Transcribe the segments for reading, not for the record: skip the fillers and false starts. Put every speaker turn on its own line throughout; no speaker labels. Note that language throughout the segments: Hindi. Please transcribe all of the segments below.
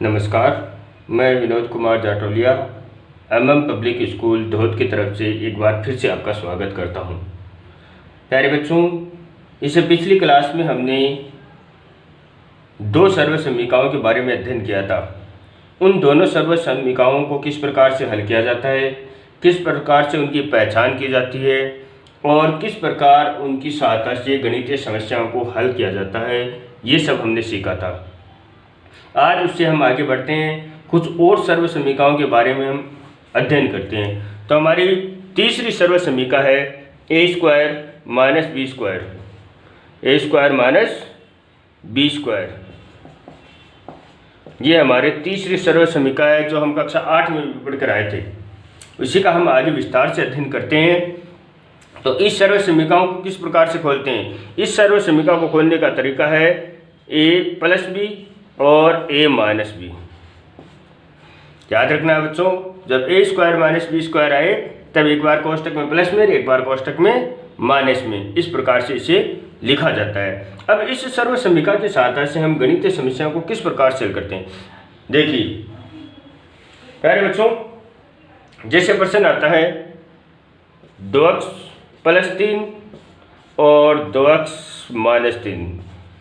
नमस्कार, मैं Vinod Kumar Jatolia MM public school Dhod की तरफ से एक बार फिर से आपका स्वागत करता हूं। प्यारे बच्चों, इससे पिछली क्लास में हमने दो सर्वसमीकाओं के बारे में अध्ययन किया था। उन दोनों सर्वसमीकाओं को किस प्रकार से हल किया जाता है, किस प्रकार से उनकी पहचान की जाती है और किस प्रकार उनकी सहायता से गणितीय समस्याओं को हल किया जाता है, ये सब हमने सीखा था। आज उससे हम आगे बढ़ते हैं, कुछ और सर्वसमीकाओं के बारे में हम अध्ययन करते हैं। तो हमारी तीसरी सर्वसमीका है a square minus B square, A square minus B square. ये हमारे तीसरी सर्वसमीका है जो हम कक्षा 8 में पढ़कर आए थे। उसी का हम आगे विस्तार से अध्ययन करते हैं। तो इस सर्वसमीकाओं को किस प्रकार से खोलते हैं? इस सर्वसमीका को खोलने का तरीका है a प्लस बी और a माइनस बी। याद रखना है बच्चों, जब a square minus B square आए तब एक बार कोष्टक में प्लस में, एक बार कोष्टक में माइनस में, इस प्रकार से इसे लिखा जाता है। अब इस सर्वसमीका की सहायता से हम गणितीय समस्याओं को किस प्रकार से हल करते हैं, देखिए प्यारे बच्चों। जैसे प्रश्न आता है 2x प्लस 3 और 2x माइनस 3,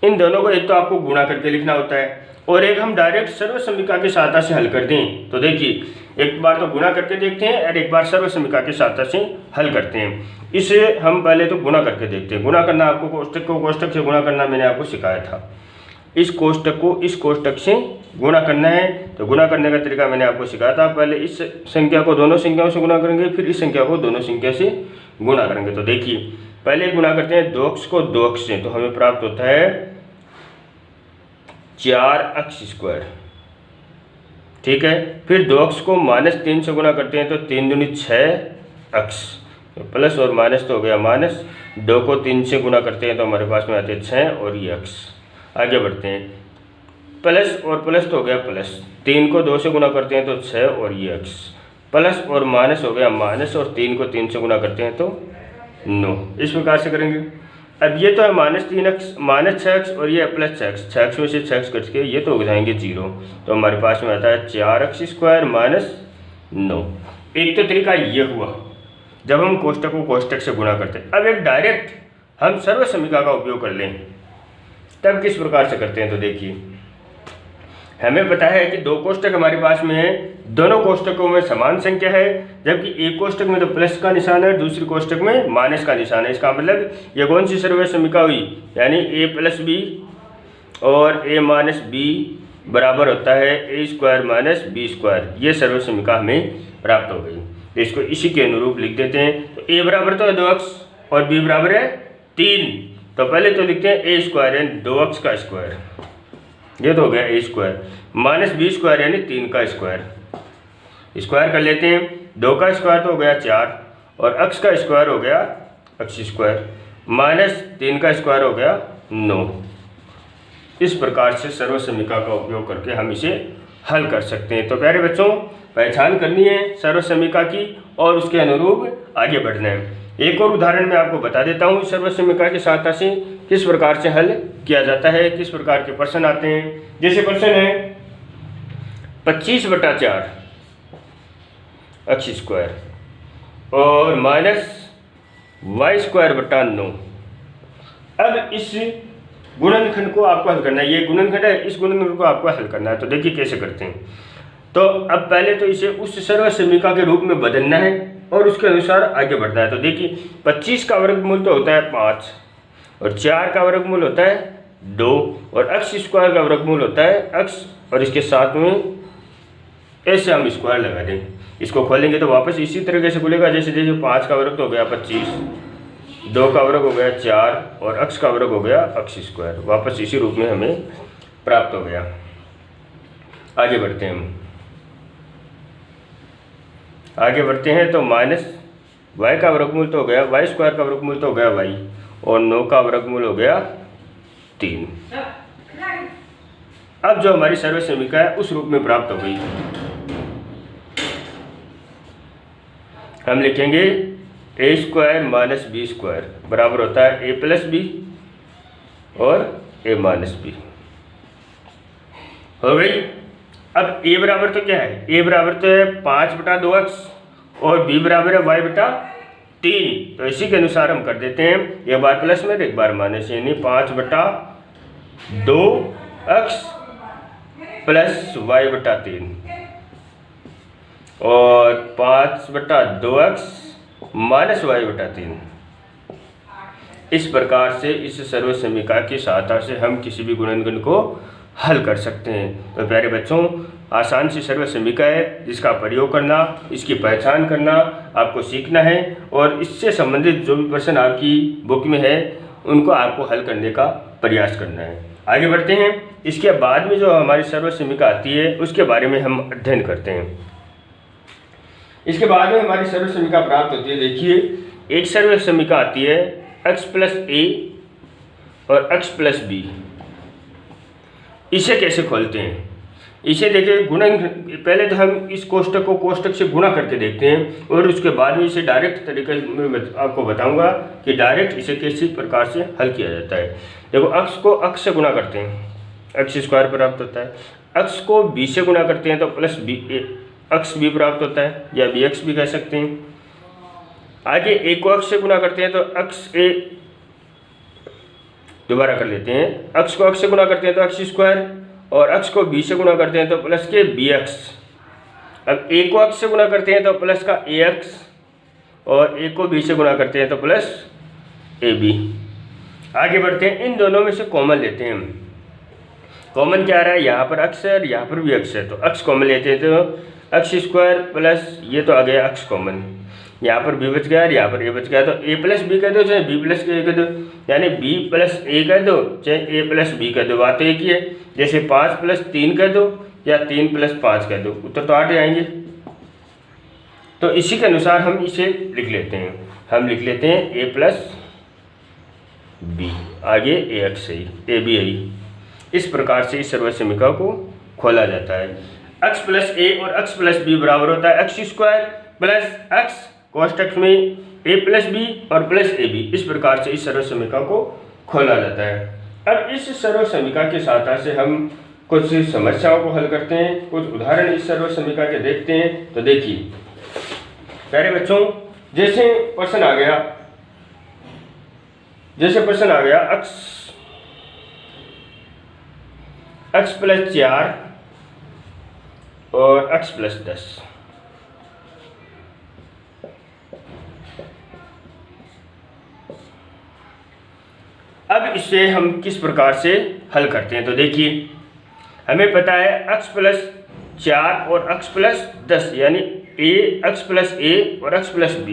इन दोनों को एक तो आपको गुणा करके लिखना होता है और एक हम डायरेक्ट सर्वसमीका की सहायता से हल कर दें। तो देखिए, एक बार तो गुणा करके देखते हैं और एक बार सर्वसमीका की सहायता से हल करते हैं। इसे हम पहले तो गुणा करके देखते हैं। गुणा करना आपको कोष्टक को कोष्टक से गुणा करना मैंने आपको सिखाया था। इस कोष्टक को इस कोष्टक से गुणा करना है। तो गुणा करने का तरीका मैंने आपको सिखाया था। पहले इस संख्या को दोनों संख्याओं से गुणा करेंगे, फिर इस संख्या को दोनों संख्या से गुणा करेंगे। तो देखिए, पहले गुणा करते हैं 2x को 2x से, तो हमें प्राप्त होता है 4x स्क्वायर। ठीक है, फिर 2x को माइनस 3 से गुणा करते हैं तो 3 दूनी 6x, तो प्लस और माइनस तो हो गया माइनस। 2 को 3 से गुणा करते हैं तो हमारे पास में आते हैं 6 और ये x। आगे बढ़ते हैं, प्लस और प्लस तो हो गया प्लस, 3 को 2 से गुणा करते हैं तो 6 और ये x, प्लस और माइनस हो गया माइनस, और 3 को 3 से गुणा करते हैं तो 9। इस प्रकार से करेंगे। अब ये तो है माइनस 3x माइनस 6x और ये प्लस 6x, 6x में से 6x कट के ये तो हो जाएंगे 0। तो हमारे पास में आता है 4x स्क्वायर माइनस 9। एक तो तरीका ये हुआ जब हम कोष्टक को कोष्टक से गुणा करते हैं। अब एक डायरेक्ट हम सर्वसमीका का उपयोग कर लें, तब किस प्रकार से करते हैं? तो देखिए, हमें पता है कि दो कोष्टक हमारे पास में है, दोनों कोष्टकों में समान संख्या है, जबकि एक कोष्टक में तो प्लस का निशान है, दूसरे कोष्टक में माइनस का निशान है। इसका मतलब ये कौन सी सर्वसमीका हुई? यानी a प्लस बी और a माइनस बी बराबर होता है a square minus B square. ये सर्वसमीका हमें प्राप्त हो गई। तो इसको इसी के अनुरूप लिख देते हैं। तो a बराबर तो है 2x और b बराबर है 3। तो पहले तो लिखते हैं a स्क्वायर यानी 2x का स्क्वायर, ये तो हो गया a square, minus B square यानी 3 का स्क्वायर। स्क्वायर कर लेते हैं, 2 का स्क्वायर तो हो गया 4 और x का स्क्वायर हो गया x स्क्वायर, माइनस 3 का स्क्वायर हो गया 9। इस प्रकार से सर्वसमीका का उपयोग करके हम इसे हल कर सकते हैं। तो प्यारे बच्चों, पहचान करनी है सर्वसमीका की और उसके अनुरूप आगे बढ़ना है। एक और उदाहरण मैं आपको बता देता हूँ सर्वसमीका की सहायता से किस प्रकार से हल किया जाता है, किस प्रकार के प्रश्न आते हैं। जैसे प्रश्न है 25/4 x स्क्वायर और माइनस वाई स्क्वायर बटा 9। अब इस गुणनखंड को आपको हल करना है। ये गुणनखंड है, इस गुणनखंड को आपको हल करना है। तो देखिए कैसे करते हैं। तो अब पहले तो इसे उस सर्वसमीका के रूप में बदलना है और उसके अनुसार आगे बढ़ना है। तो देखिए, 25 का वर्गमूल तो होता है 5 और 4 का वर्गमूल होता है 2 और x स्क्वायर का वर्गमूल होता है x, और इसके साथ में ऐसे हम स्क्वायर लगा दें। इसको खोलेंगे तो वापस इसी तरीके से खुलेगा। जैसे जैसे 5 का वर्ग तो हो गया 25, 2 का वर्ग हो गया 4 और x का वर्ग हो गया x स्क्वायर। वापस इसी रूप में हमें प्राप्त हो गया। आगे बढ़ते हैं हम, आगे बढ़ते हैं तो माइनस y का वर्गमूल तो हो गया y स्क्वायर का वर्गमूल तो हो गया y और 9 का वर्गमूल हो गया 3। अब जो हमारी सर्वसमीका है उस रूप में प्राप्त हो गई। हम लिखेंगे a square minus B square बराबर होता है a प्लस बी और a माइनस बी। हो गई। अब ए बराबर तो क्या है, ए बराबर तो है 5/2x और बी बराबर है y/3। तो इसी के अनुसार हम कर देते हैं, एक बार प्लस में एक बार माइनस, यानी 5/2x प्लस y/3 और 5/2x माइनस y/3। इस प्रकार से इस सर्वसमीका की सहायता से हम किसी भी गुणनखंड को हल कर सकते हैं। तो प्यारे बच्चों, आसान सी सर्वसमीका है जिसका प्रयोग करना, इसकी पहचान करना आपको सीखना है और इससे संबंधित जो भी प्रश्न आपकी बुक में है उनको आपको हल करने का प्रयास करना है। आगे बढ़ते हैं। इसके बाद में जो हमारी सर्वसमीका आती है उसके बारे में हम अध्ययन करते हैं। इसके बाद में हमारी सर्वसमीका प्राप्त होती है। देखिए, एक सर्वसमीका आती है x + a और x + b। इसे कैसे खोलते हैं? इसे देखिए, गुणन, पहले तो हम इस कोष्टक को कोष्टक से गुणा करके देखते हैं और उसके बाद में इसे डायरेक्ट तरीके में आपको बताऊंगा कि डायरेक्ट इसे किसी प्रकार से हल किया जाता है। देखो, x को x से गुणा करते हैं, x² प्राप्त होता है। x को b से गुणा करते हैं तो प्लस xb प्राप्त होता है, या bx भी कह सकते हैं। आगे a को x से गुणा करते हैं तो xa, दोबारा कर लेते हैं, x को x से गुणा करते हैं तो x² और x को b से गुणा करते हैं तो प्लस के bx। अब a को x से गुणा करते हैं तो प्लस का ax और a को b से गुणा करते हैं तो प्लस ab। आगे बढ़ते हैं, इन दोनों में से कॉमन लेते हैं। कॉमन क्या आ रहा है, यहाँ पर x है और यहाँ पर भी x है, तो x कॉमन लेते हैं तो x² प्लस ये तो आ गया x कॉमन, यहाँ पर b बच गया और यहाँ पर a बच गया, तो a + b कह दो चाहे b + a कह दो, यानी b + a कह दो चाहे a + b कह दो, बात एक ही है। जैसे 5 + 3 कह दो या 3 + 5 कह दो, उत्तर तो 8 आएंगे। तो इसी के अनुसार हम इसे लिख लेते हैं। हम लिख लेते हैं a + b, आगे ax आई, ab आई। इस प्रकार से इस सर्वसमीका को खोला जाता है। x + a और x + b बराबर होता है x² प्लस x कोष्टक में a + b और प्लस ab। इस प्रकार से इस सर्वसमीका को खोला जाता है। अब इस सर्वसमीका की सहायता से हम कुछ समस्याओं को हल करते हैं, कुछ उदाहरण इस सर्वसमीका के देखते हैं। तो देखिए प्यारे बच्चों, जैसे प्रश्न आ गया x + 4 और x + 10। अब इसे हम किस प्रकार से हल करते हैं? तो देखिए, हमें पता है x + 4 और x + 10, यानी x + a और x + b।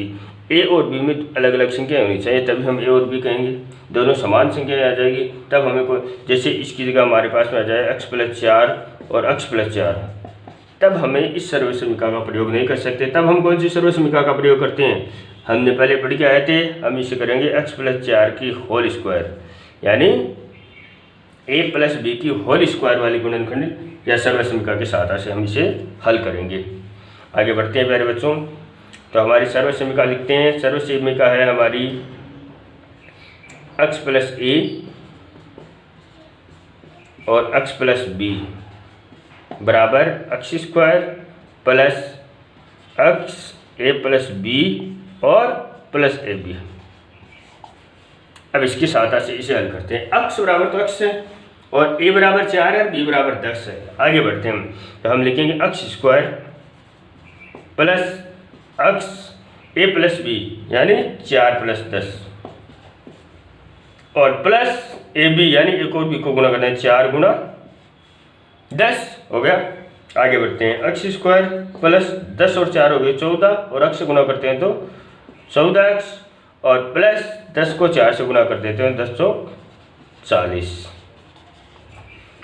a और b में अलग अलग संख्या होनी चाहिए, तभी हम a और b कहेंगे। दोनों समान संख्या आ जाएगी तब हमें को, जैसे इसकी जगह हमारे पास में आ जाए x + 4 और x + 4, तब हमें इस सर्वसमीका का प्रयोग नहीं कर सकते। तब हम कौन सी सर्वसमीका का प्रयोग करते हैं? हमने पहले पढ़ के आए थे, हम इसे करेंगे x + 4 की होल स्क्वायर, यानी a + b की होल स्क्वायर वाली गुणनखंड या सर्वसमीका की सहायता से हम इसे हल करेंगे। आगे बढ़ते हैं प्यारे बच्चों। तो हमारी सर्वसमीका लिखते हैं। सर्वसमीका है हमारी x + a और x + b बराबर x² plus x a + b और प्लस ab। अब इसकी सहायता से इसे हल करते हैं। x बराबर तो x है और a बराबर 4 है, b बराबर 10 है। आगे बढ़ते हैं, तो हम लिखेंगे x² plus x a + b, यानी 4 + 10 और प्लस ab, यानी एक और b को गुणा करना है, 4 × 10 हो गया। आगे बढ़ते हैं, x² प्लस 10 और 4 हो गए 14 और x से गुणा करते हैं तो 14x और प्लस 10 को 4 से गुणा कर देते हैं 1040।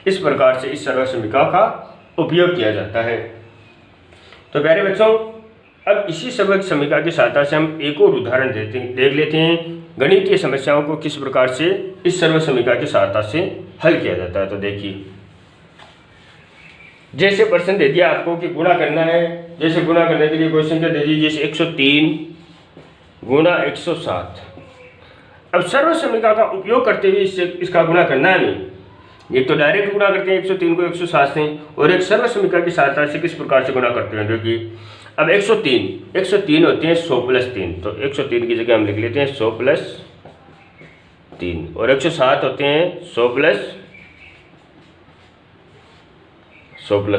इस प्रकार से इस सर्वसमीका का उपयोग किया जाता है। तो प्यारे बच्चों, अब इसी सर्वसमीका की सहायता से हम एक और उदाहरण देख लेते हैं, गणितीय समस्याओं को किस प्रकार से इस सर्वसमीका की सहायता से हल किया जाता है। तो देखिए, जैसे प्रश्न दे दिया आपको कि गुणा करना है, जैसे गुणा करने के लिए क्वेश्चन क्या दे दीजिए, जैसे 103 × 107। अब सर्वसमीका का उपयोग करते हुए इसका गुणा करना है हमें। एक तो डायरेक्ट गुणा करते हैं 103 को 107 से, और एक सर्व समीकरण की सहायता से किस प्रकार से गुणा करते हैं। क्योंकि अब 103 होते हैं 100 प्लस 3, तो 103 की जगह हम लिख लेते हैं 100 प्लस 3, और 107 होते हैं 100 प्लस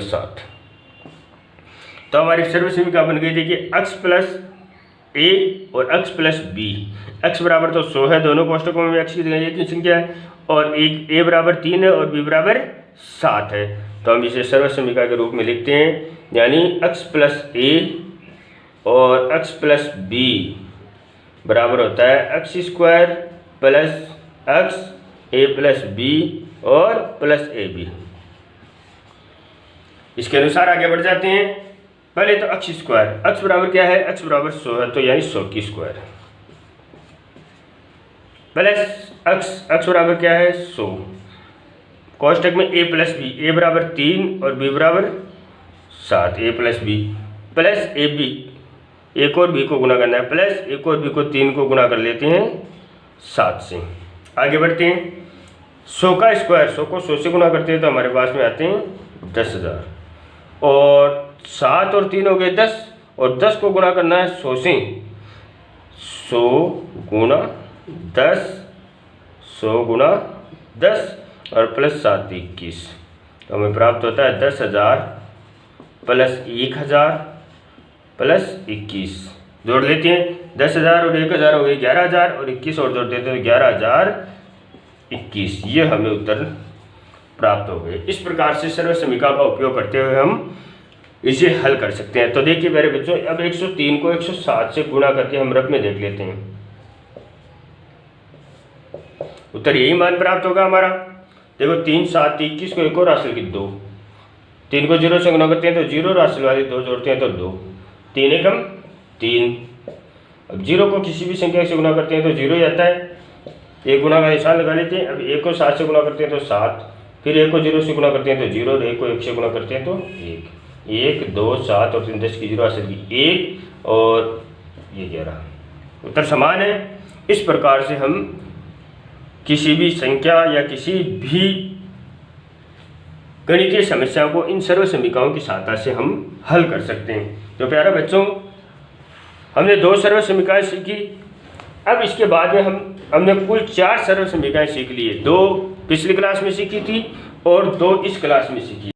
7। तो हमारी सर्व समीकरण बन गई। देखिए x प्लस ए और x प्लस बी, x बराबर तो 100 है, दोनों कोष्टकों में x की जगह एक ही संख्या है, और एक a बराबर 3 है और b बराबर 7 है। तो हम इसे सर्व समीकरण के रूप में लिखते हैं, यानी x प्लस ए और x प्लस बी बराबर होता है x square plus x a plus B और प्लस ए बी। इसके अनुसार आगे बढ़ जाते हैं। पहले तो x स्क्वायर, x बराबर क्या है, x बराबर 100 है, तो यानी 100 की स्क्वायर, प्लस x बराबर क्या है 100, कोष्टक में a प्लस बी, a बराबर 3 और b बराबर 7, a plus B plus A B, एक और b को गुना करना है, प्लस एक और b को 3 को गुना कर लेते हैं 7 से। आगे बढ़ते हैं। 100 का स्क्वायर, 100 को 100 से गुना करते हैं तो हमारे पास में आते हैं 10,000, और 7 और 3 हो गए 10, और 10 को गुना करना है 100 से, 100 गुना 10, 100 गुना 10 और प्लस 7 21, तो हमें प्राप्त होता है 10,000 प्लस 1,000 प्लस 21। जोड़ लेते हैं, 10,000 और 1,000 हो गए 11,000, और 21 और जोड़ देते हैं 11,021। ये हमें उत्तर प्राप्त हो गए। इस प्रकार से सर्व समीकरण का उपयोग करते हुए हम इसे हल कर सकते हैं। तो देखिए मेरे बच्चों, अब 103 को 107 से गुणा करके हम रफ में देख लेते हैं, उत्तर यही मान प्राप्त होगा हमारा। देखो 3 7 21 को एक और राशि लिख 2, 3 को 0 से गुणा करते हैं तो 0, राशि वाली 2 जोड़ते हैं तो 2, 3 एकम 3। अब 0 को किसी भी संख्या से गुणा करते हैं तो 0 ही आता है, एक गुणा का निशान लगा लेते हैं। अब 1 को 7 से गुणा करते हैं तो 7, फिर 1 को 0 से गुणा करते हैं तो 0, और 1 को 1 से गुणा करते हैं तो 1, 1 2 7 और 3 10 की 0 हासिल की 1, और ये 11, उत्तर समान है। इस प्रकार से हम किसी भी संख्या या किसी भी गणितीय समस्या को इन सर्व समीकरणों की सहायता से हम हल कर सकते हैं। तो प्यारे बच्चों, हमने 2 सर्व समीकरण सीखी। अब इसके बाद में हमने कुल 4 सर्व समीकरण सीख लिए, 2 पिछली क्लास में सीखी थी और 2 इस क्लास में सीखी।